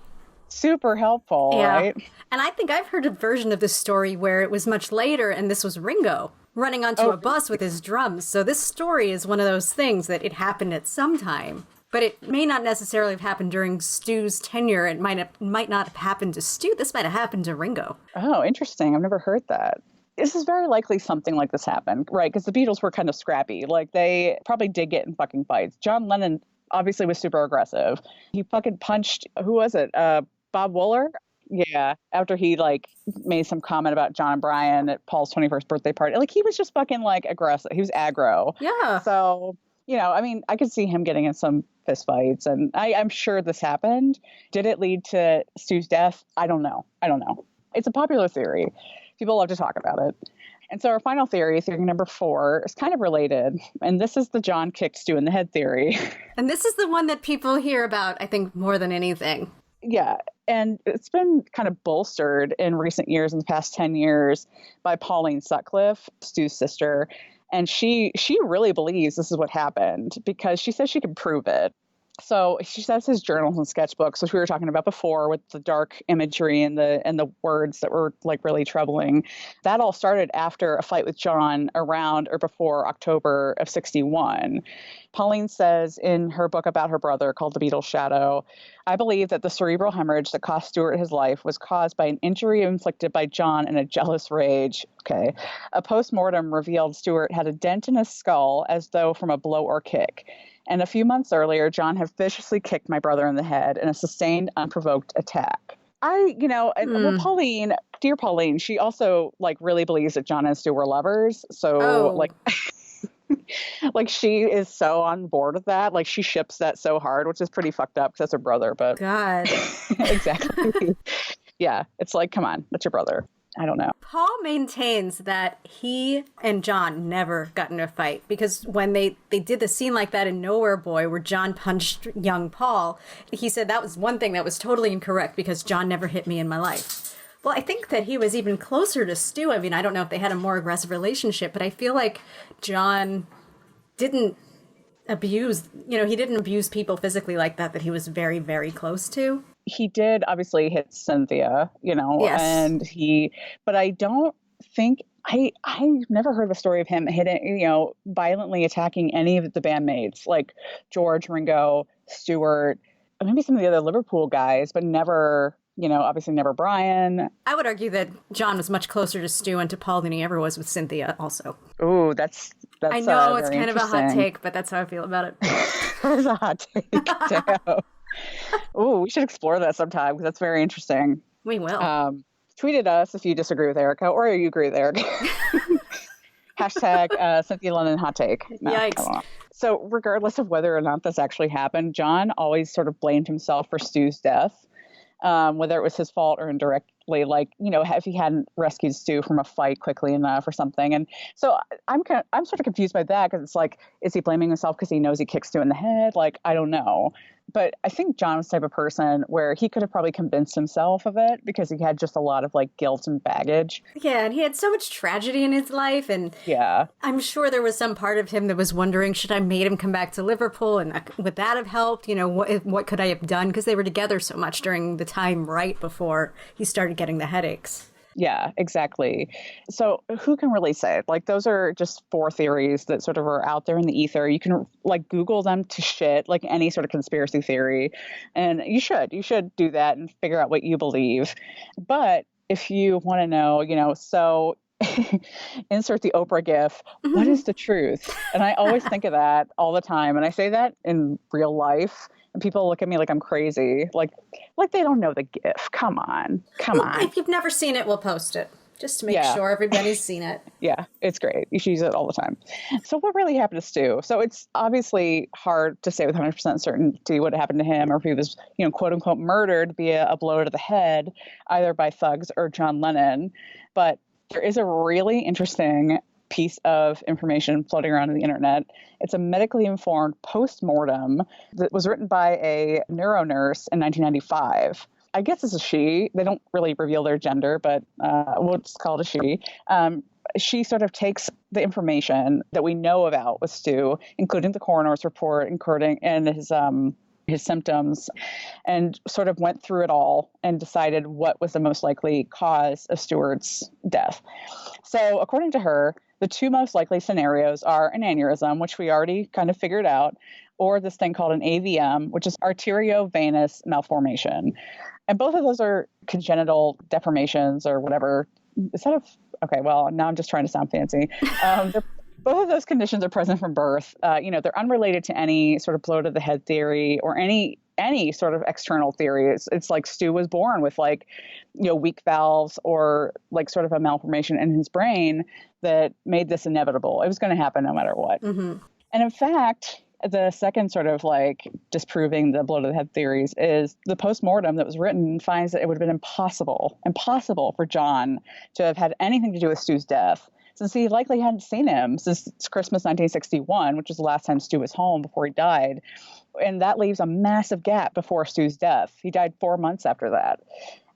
Super helpful, right? And I think I've heard a version of this story where it was much later and this was Ringo running onto a bus with his drums. So this story is one of those things that it happened at some time, but it may not necessarily have happened during Stu's tenure. It might not have happened to Stu. This might have happened to Ringo. Oh, interesting. I've never heard that. This is very likely something like this happened, right? Because the Beatles were kind of scrappy. Like, they probably did get in fucking fights. John Lennon obviously was super aggressive. He fucking punched, who was it? Bob Wooler? Yeah, after he like made some comment about John and Brian at Paul's 21st birthday party. Like, he was just fucking like aggressive. He was aggro. Yeah. So, you know, I mean, I could see him getting in some fist fights, and I'm sure this happened. Did it lead to Stu's death? I don't know. It's a popular theory. People love to talk about it. And so our final theory number 4, is kind of related. And this is the John kicked Stu in the head theory. And this is the one that people hear about, I think, more than anything. Yeah. And it's been kind of bolstered in recent years, in the past 10 years, by Pauline Sutcliffe, Stu's sister. And she really believes this is what happened because she says she can prove it. So she says his journals and sketchbooks, which we were talking about before, with the dark imagery and the words that were like really troubling. That all started after a fight with John around or before October of '61. Pauline says in her book about her brother called The Beatles Shadow, I believe that the cerebral hemorrhage that cost Stuart his life was caused by an injury inflicted by John in a jealous rage. Okay. A post-mortem revealed Stuart had a dent in his skull as though from a blow or kick. And a few months earlier, John had viciously kicked my brother in the head in a sustained, unprovoked attack. Well, Pauline, dear Pauline, she also like really believes that John and Stu were lovers. So like she is so on board with that. Like, she ships that so hard, which is pretty fucked up because that's her brother. But God, exactly. Yeah, it's like, come on, that's your brother. I don't know. Paul maintains that he and John never got in a fight because when they did the scene like that in Nowhere Boy where John punched young Paul, he said that was one thing that was totally incorrect because John never hit me in my life. Well, I think that he was even closer to Stu. I mean, I don't know if they had a more aggressive relationship, but I feel like John didn't abuse people physically like that he was very, very close to. He did obviously hit Cynthia, Yes. But I don't think, I've never heard of a story of him hitting, violently attacking any of the bandmates, like George, Ringo, Stuart, maybe some of the other Liverpool guys, but never Obviously never Brian. I would argue that John was much closer to Stu and to Paul than he ever was with Cynthia also. Ooh, that's I know it's very kind of a hot interesting. take, but that's how I feel about it. That is a hot take. Damn. Ooh, we should explore that sometime because that's very interesting. We will. Tweet at us if you disagree with Erica or you agree with Erica. Hashtag Cynthia Lennon hot take. No, Yikes. I don't know. So regardless of whether or not this actually happened, John always sort of blamed himself for Stu's death, whether it was his fault or indirectly, like, if he hadn't rescued Stu from a fight quickly enough or something. And so I'm sort of confused by that because it's like, is he blaming himself because he knows he kicked Stu in the head? Like, I don't know. But I think John was the type of person where he could have probably convinced himself of it because he had just a lot of like guilt and baggage. Yeah, and he had so much tragedy in his life. And yeah, I'm sure there was some part of him that was wondering, should I made him come back to Liverpool? And would that have helped? What could I have done? Because they were together so much during the time right before he started getting the headaches. Yeah, exactly. So who can really say it? Like, those are just 4 theories that sort of are out there in the ether. You can like Google them to shit, like any sort of conspiracy theory. And you should do that and figure out what you believe. But if you want to know, so insert the Oprah gif, what is the truth? And I always think of that all the time. And I say that in real life. And people look at me like I'm crazy, like they don't know the GIF. Come on. If you've never seen it, we'll post it just to make sure everybody's seen it. Yeah, it's great. You should use it all the time. So what really happened to Stu? So it's obviously hard to say with 100% certainty what happened to him, or if he was, quote unquote, murdered via a blow to the head, either by thugs or John Lennon. But there is a really interesting piece of information floating around on the internet. It's a medically informed post-mortem that was written by a neuro nurse in 1995. I guess it's a she. They don't really reveal their gender, but we'll just call it a she. She sort of takes the information that we know about with Stu, including the coroner's report, and his symptoms, and sort of went through it all and decided what was the most likely cause of Stuart's death. So according to her, the 2 most likely scenarios are an aneurism, which we already kind of figured out, or this thing called an AVM, which is arteriovenous malformation. And both of those are congenital deformations or whatever. Okay, well, now I'm just trying to sound fancy. Both of those conditions are present from birth. They're unrelated to any sort of blow to the head theory or any sort of external theory. It's like Stu was born with weak valves or like sort of a malformation in his brain that made this inevitable. It was going to happen no matter what. Mm-hmm. And in fact, the second sort of like disproving the blow to the head theories is the postmortem that was written finds that it would have been impossible for John to have had anything to do with Stu's death, since he likely hadn't seen him since Christmas 1961, which was the last time Stu was home before he died. And that leaves a massive gap before Stu's death. He died 4 months after that.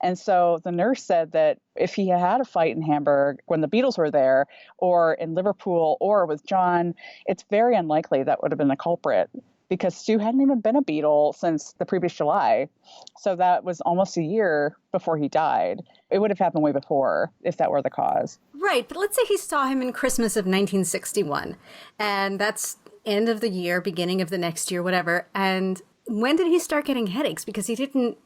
And so the nurse said that if he had a fight in Hamburg when the Beatles were there, or in Liverpool, or with John, it's very unlikely that would have been the culprit, because Stu hadn't even been a Beatle since the previous July. So that was almost a year before he died. It would have happened way before if that were the cause. Right. But let's say he saw him in Christmas of 1961, and that's end of the year, beginning of the next year, whatever. And when did he start getting headaches? Because he didn't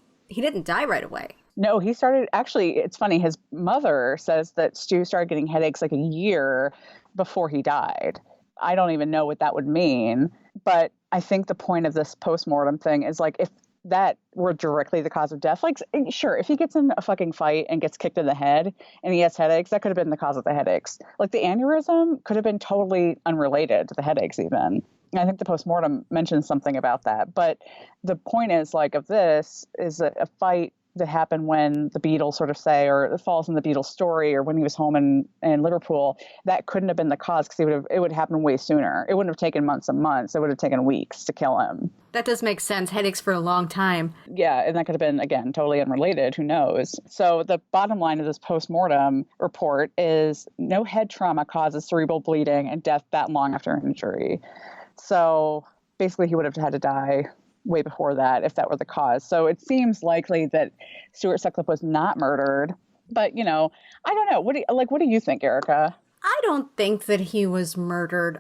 die right away. No, he started, actually, it's funny, his mother says that Stu started getting headaches like a year before he died. I don't even know what that would mean, but I think the point of this postmortem thing is like, if that were directly the cause of death, like, sure, if he gets in a fucking fight and gets kicked in the head and he has headaches, that could have been the cause of the headaches. Like, the aneurysm could have been totally unrelated to the headaches even. I think the postmortem mentions something about that. But the point is, like, of this is that a fight that happened when the Beatles sort of say, or it falls in the Beatles story, or when he was home in Liverpool, that couldn't have been the cause, because it would have happened way sooner. It wouldn't have taken months and months. It would have taken weeks to kill him. That does make sense. Headaches for a long time. Yeah, and that could have been, again, totally unrelated. Who knows? So the bottom line of this postmortem report is no head trauma causes cerebral bleeding and death that long after an injury. So basically he would have had to die way before that if that were the cause. So it seems likely that Stuart Sutcliffe was not murdered. But, I don't know. What do you think, Erica? I don't think that he was murdered.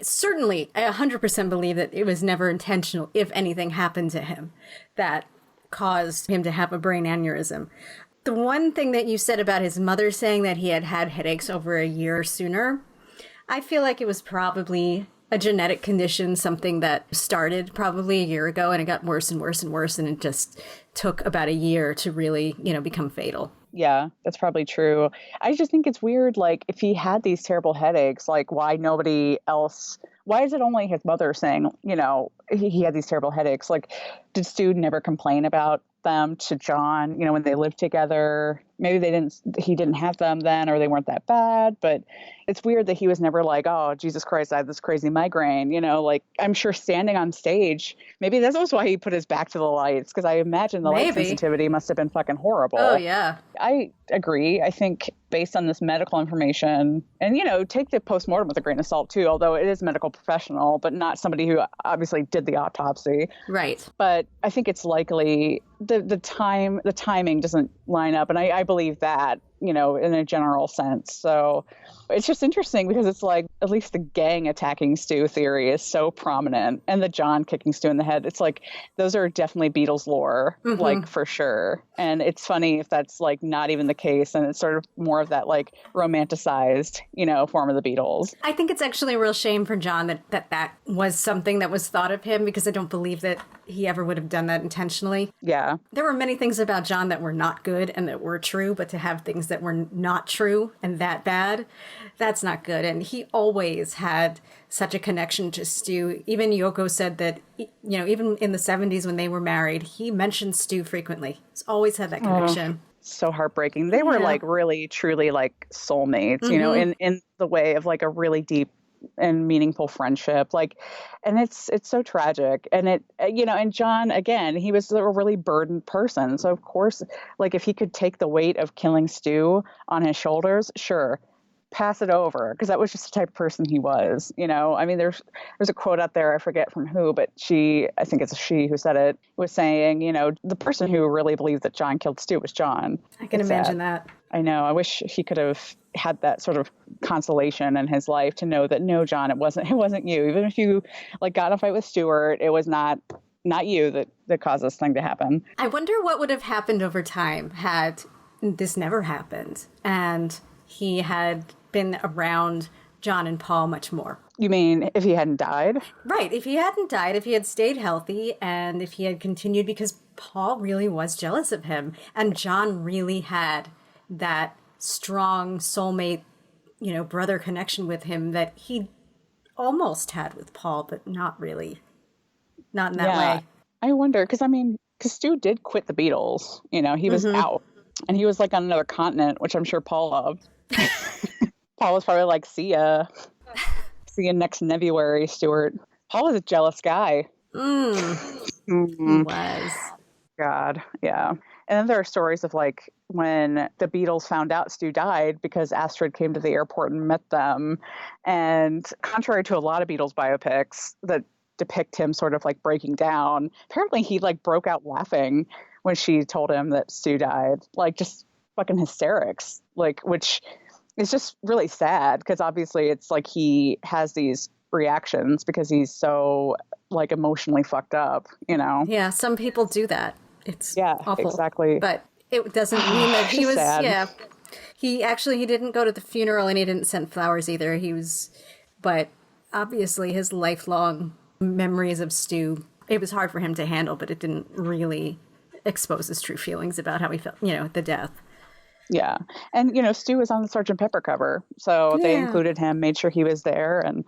Certainly, I 100% believe that it was never intentional if anything happened to him. That caused him to have a brain aneurysm. The one thing that you said about his mother saying that he had had headaches over a year sooner, I feel like it was probably a genetic condition, something that started probably a year ago and it got worse and worse and worse. And it just took about a year to really, become fatal. Yeah, that's probably true. I just think it's weird, like, if he had these terrible headaches, like, why is it only his mother saying, he had these terrible headaches? Like, did Stu never complain about them to John, when they lived together? Maybe he didn't have them then, or they weren't that bad, but it's weird that he was never like, oh, Jesus Christ, I have this crazy migraine, like, I'm sure standing on stage, maybe that's also why he put his back to the lights, because I imagine the light sensitivity must have been fucking horrible. Oh, yeah. I agree. I think based on this medical information, and, take the postmortem with a grain of salt too, although it is medical professional, but not somebody who obviously did the autopsy. Right. But I think it's likely the timing doesn't line up. And I believe that, in a general sense. So it's just interesting because it's like, at least the gang attacking Stu theory is so prominent, and the John kicking Stu in the head. It's like, those are definitely Beatles lore, like, for sure. And it's funny if that's like not even the case, and it's sort of more of that like romanticized, form of the Beatles. I think it's actually a real shame for John that was something that was thought of him, because I don't believe that he ever would have done that intentionally. Yeah. There were many things about John that were not good and that were true, but to have things that were not true and that bad, that's not good. And he always had such a connection to Stu. Even Yoko said that, even in the 70s when they were married, he mentioned Stu frequently. He's always had that connection. So heartbreaking. They were like really, truly like soulmates, in the way of like a really deep and meaningful friendship. Like, and it's so tragic. And and John, again, he was a really burdened person. So of course, like, if he could take the weight of killing Stu on his shoulders, sure, pass it over, because that was just the type of person he was. I mean, there's a quote out there, I forget from who, but I think it's she who said it, was saying, the person who really believed that John killed Stu was John. I can imagine that. I know. I wish he could have had that sort of consolation in his life to know that, no, John, it wasn't you. Even if you like got in a fight with Stuart, it was not you that caused this thing to happen. I wonder what would have happened over time had this never happened and he had been around John and Paul much more. You mean if he hadn't died? Right. If he hadn't died, if he had stayed healthy, and if he had continued, because Paul really was jealous of him, and John really had that strong soulmate, brother connection with him that he almost had with Paul, but not really. Not in that way. I wonder, because Stu did quit the Beatles. He was out, and he was like on another continent, which I'm sure Paul loved. Paul was probably like, see ya next Nebuary, Stuart. Paul was a jealous guy. He was. God, yeah. And then there are stories of like when the Beatles found out Stu died, because Astrid came to the airport and met them. And contrary to a lot of Beatles biopics that depict him sort of like breaking down, apparently he like broke out laughing when she told him that Stu died. Like, just fucking hysterics, like, which is just really sad, because obviously it's like he has these reactions because he's so like emotionally fucked up, Yeah, some people do that. It's awful. Exactly. But it doesn't mean that he was sad. He didn't go to the funeral, and he didn't send flowers either. But obviously his lifelong memories of Stu, it was hard for him to handle, but it didn't really expose his true feelings about how he felt, at the death. Yeah. And, Stu was on the Sgt. Pepper cover, so they included him, made sure he was there. And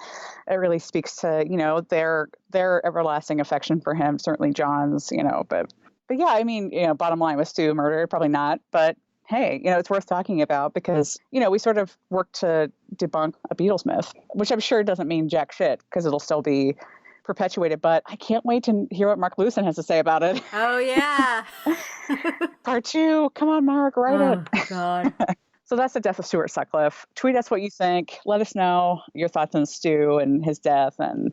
it really speaks to, their everlasting affection for him, certainly John's, but yeah, bottom line, was Stu murdered? Probably not. But hey, it's worth talking about, because, we sort of work to debunk a Beatles myth, which I'm sure doesn't mean jack shit, because it'll still be perpetuated. But I can't wait to hear what Mark Lewison has to say about it. Oh, yeah. Part 2. Come on, Mark, write it. Oh, God. So that's the death of Stuart Sutcliffe. Tweet us what you think. Let us know your thoughts on Stu and his death and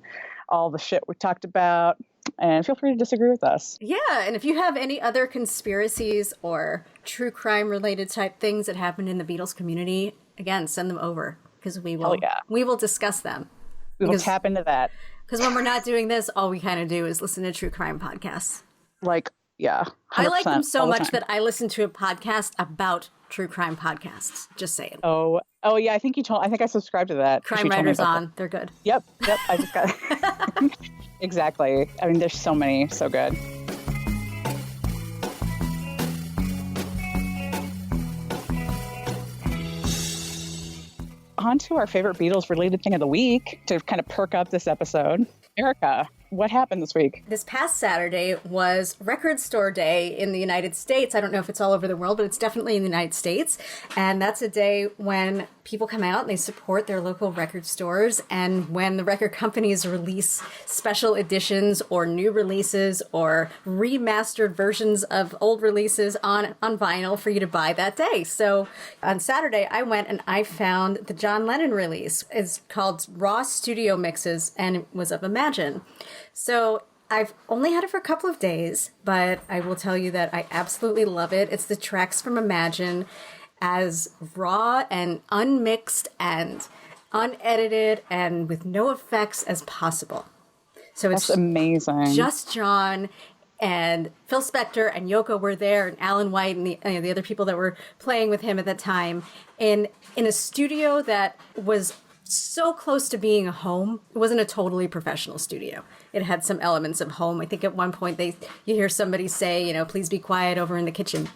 all the shit we talked about. And feel free to disagree with us. Yeah, and if you have any other conspiracies or true crime related type things that happened in the Beatles community, again, send them over, because we will discuss them. We will tap into that. Because when we're not doing this, all we kind of do is listen to true crime podcasts. Like, Yeah, I like them 100% so all the much time. that I listen to a podcast about true crime podcasts. Just saying. Oh yeah, I think I subscribed to that because Crime you told me Writers about that. On. They're good. Yep, I just got exactly. I mean, there's so many, so good. On to our favorite Beatles related thing of the week to kind of perk up this episode. Erica, what happened this week? This past Saturday was Record Store Day in the United States. I don't know if it's all over the world, but it's definitely in the United States. And that's a day when people come out and they support their local record stores. And when the record companies release special editions or new releases or remastered versions of old releases on vinyl for you to buy that day. So on Saturday, I went and I found the John Lennon release. It's called Raw Studio Mixes, and it was of Imagine. So I've only had it for a couple of days, but I will tell you that I absolutely love it. It's the tracks from Imagine as raw and unmixed and unedited and with no effects as possible. So it's That's amazing. just John and Phil Spector and Yoko were there, and Alan White and the other people that were playing with him at that time in a studio that was so close to being a home. It wasn't a totally professional studio. It had some elements of home. I think at one point you hear somebody say, please be quiet over in the kitchen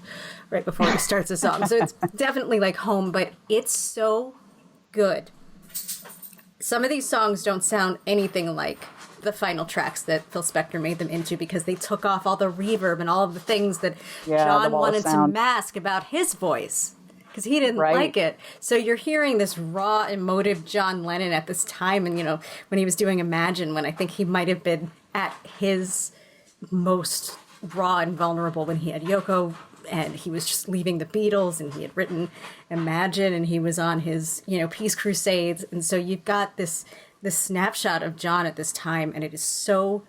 right before he starts the song. So it's definitely like home, but it's so good. Some of these songs don't sound anything like the final tracks that Phil Spector made them into because they took off all the reverb and all of the things that John wanted to mask about his voice. Because he didn't like it. So you're hearing this raw, emotive John Lennon at this time. And, when he was doing Imagine, when I think he might have been at his most raw and vulnerable when he had Yoko and he was just leaving the Beatles and he had written Imagine and he was on his, peace crusades. And so you've got this snapshot of John at this time, and it is so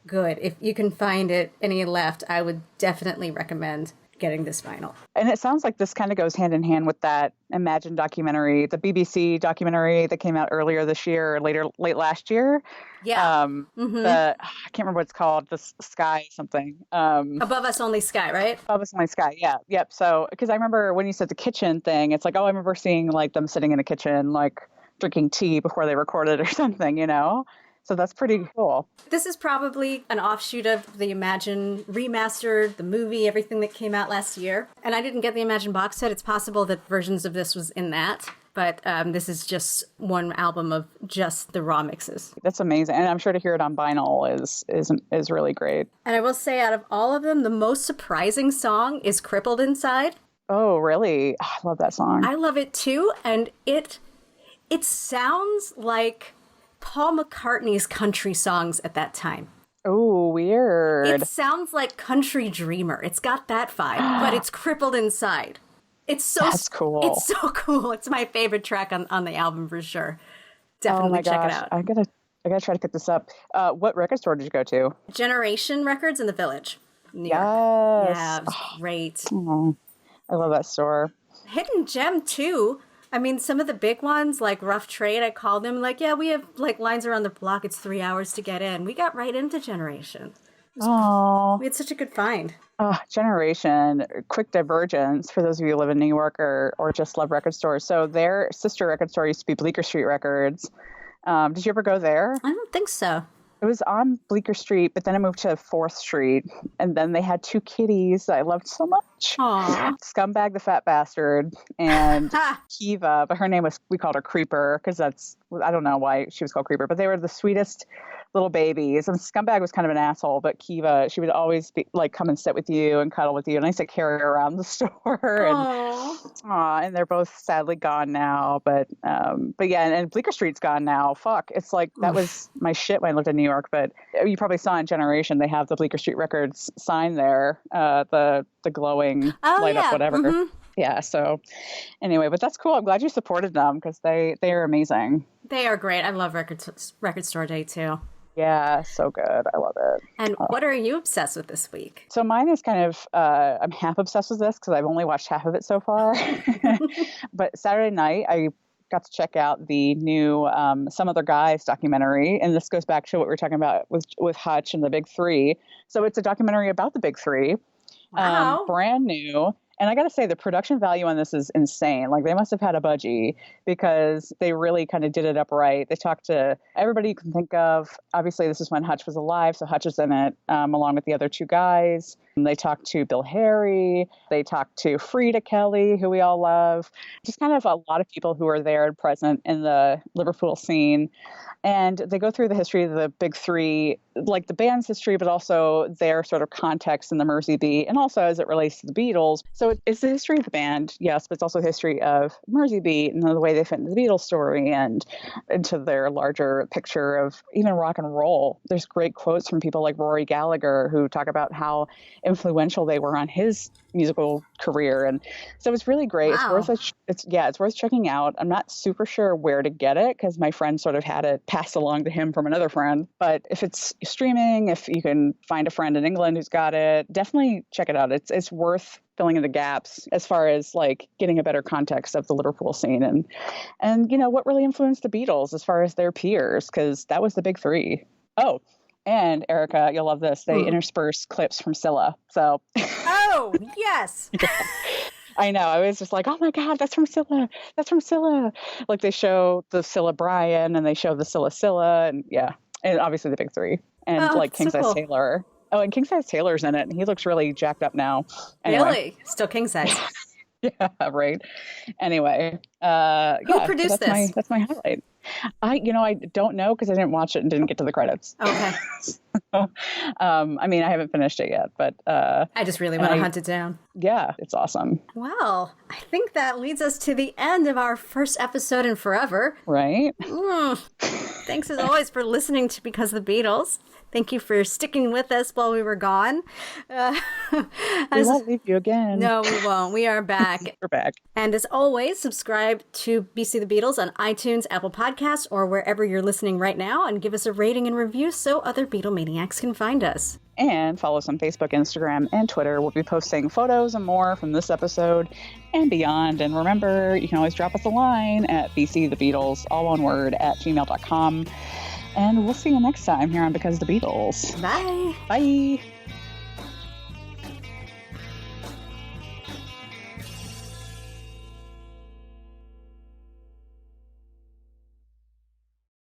good. If you can find it any left, I would definitely recommend getting this vinyl. And it sounds like this kind of goes hand in hand with that Imagine documentary, the BBC documentary that came out earlier this year, or late last year. Yeah. I can't remember what it's called, the Sky something. Above Us Only Sky, right? Above Us Only Sky, yeah. Yep. So, because I remember when you said the kitchen thing, it's like, I remember seeing like them sitting in a kitchen, like drinking tea before they recorded or something, So that's pretty cool. This is probably an offshoot of the Imagine remastered, the movie, everything that came out last year. And I didn't get the Imagine box set. It's possible that versions of this was in that. But this is just one album of just the raw mixes. That's amazing. And I'm sure to hear it on vinyl is really great. And I will say, out of all of them, the most surprising song is Crippled Inside. Oh, really? I love that song. I love it too. And it sounds like Paul McCartney's country songs at that time. Oh, weird. It sounds like Country Dreamer. It's got that vibe, but it's crippled inside. That's cool. It's so cool. It's my favorite track on the album for sure. Definitely check it out. I gotta try to pick this up. What record store did you go to? Generation Records in the Village, New York. Yeah, it was great. Oh, I love that store. Hidden Gem too. I mean, some of the big ones, like Rough Trade, I called them, like, yeah, we have, like, lines around the block. It's 3 hours to get in. We got right into Generation. Oh. We had such a good find. Generation, quick divergence for those of you who live in New York or just love record stores. So their sister record store used to be Bleecker Street Records. Did you ever go there? I don't think so. It was on Bleecker Street, but then I moved to 4th Street, and then they had 2 kitties that I loved so much. Aww. Scumbag the Fat Bastard and Kiva, but her name we called her Creeper because I don't know why she was called Creeper, but they were the sweetest little babies. And Scumbag was kind of an asshole, but Kiva, she would always be like, come and sit with you and cuddle with you. And I used to carry her around the store. And they're both sadly gone now. But yeah, and Bleecker Street's gone now. Fuck. It's like, that was my shit when I lived in New York. But you probably saw in Generation, they have the Bleecker Street Records sign there, the glowing light up, whatever. Mm-hmm. Yeah. So anyway, but that's cool. I'm glad you supported them because they are amazing. They are great. I love Record Store Day too. Yeah, so good. I love it. And what are you obsessed with this week? So mine is kind of, I'm half obsessed with this because I've only watched half of it so far. But Saturday night, I got to check out the new Some Other Guys documentary. And this goes back to what we were talking about with Hutch and the Big Three. So it's a documentary about the Big Three. Wow. Brand new. And I got to say, the production value on this is insane. Like, they must have had a budgie because they really kind of did it up right. They talked to everybody you can think of. Obviously, this is when Hutch was alive, so Hutch is in it, along with the other two guys. And they talked to Bill Harry. They talked to Frida Kelly, who we all love. Just kind of a lot of people who are there and present in the Liverpool scene. And they go through the history of the Big Three, like the band's history, but also their sort of context in the Mersey Beat, and also as it relates to the Beatles. So it's the history of the band, yes, but it's also the history of Mersey Beat and the way they fit into the Beatles story and into their larger picture of even rock and roll. There's great quotes from people like Rory Gallagher who talk about how influential they were on his musical career. And so it's really great. Wow. It's worth checking out. I'm not super sure where to get it because my friend sort of had it passed along to him from another friend. But if it's streaming, if you can find a friend in England who's got it, definitely check it out. It's worth filling in the gaps as far as like getting a better context of the Liverpool scene and you know what really influenced the Beatles as far as their peers, because that was the Big Three. Oh, and Erica, you'll love this. They intersperse clips from Scylla. So Oh, yes. yeah. I know. I was just like, oh my God, that's from Scylla. That's from Scylla. Like they show the Scylla Brian and they show the Scylla and yeah. And obviously the Big Three. And like King Size Taylor. Oh, and King Size Taylor's in it. And he looks really jacked up now. Anyway. Really? Still king size. Yeah, right. Anyway. Who produced this? That's my highlight. I don't know because I didn't watch it and didn't get to the credits. Okay. I mean, I haven't finished it yet, but I just really want to hunt it down. Yeah, it's awesome. Well, I think that leads us to the end of our first episode in forever. Right? Thanks as always for listening to Because of the Beatles. Thank you for sticking with us while we were gone. We won't leave you again. No, we won't. We are back. We're back. And as always, subscribe to BC the Beatles on iTunes, Apple Podcasts, or wherever you're listening right now, and give us a rating and review so other Beatlemaniacs can find us. And follow us on Facebook, Instagram, and Twitter. We'll be posting photos and more from this episode and beyond. And remember, you can always drop us a line at bcthebeatles, all one word, @gmail.com. And we'll see you next time here on Because of the Beatles. Bye. Bye.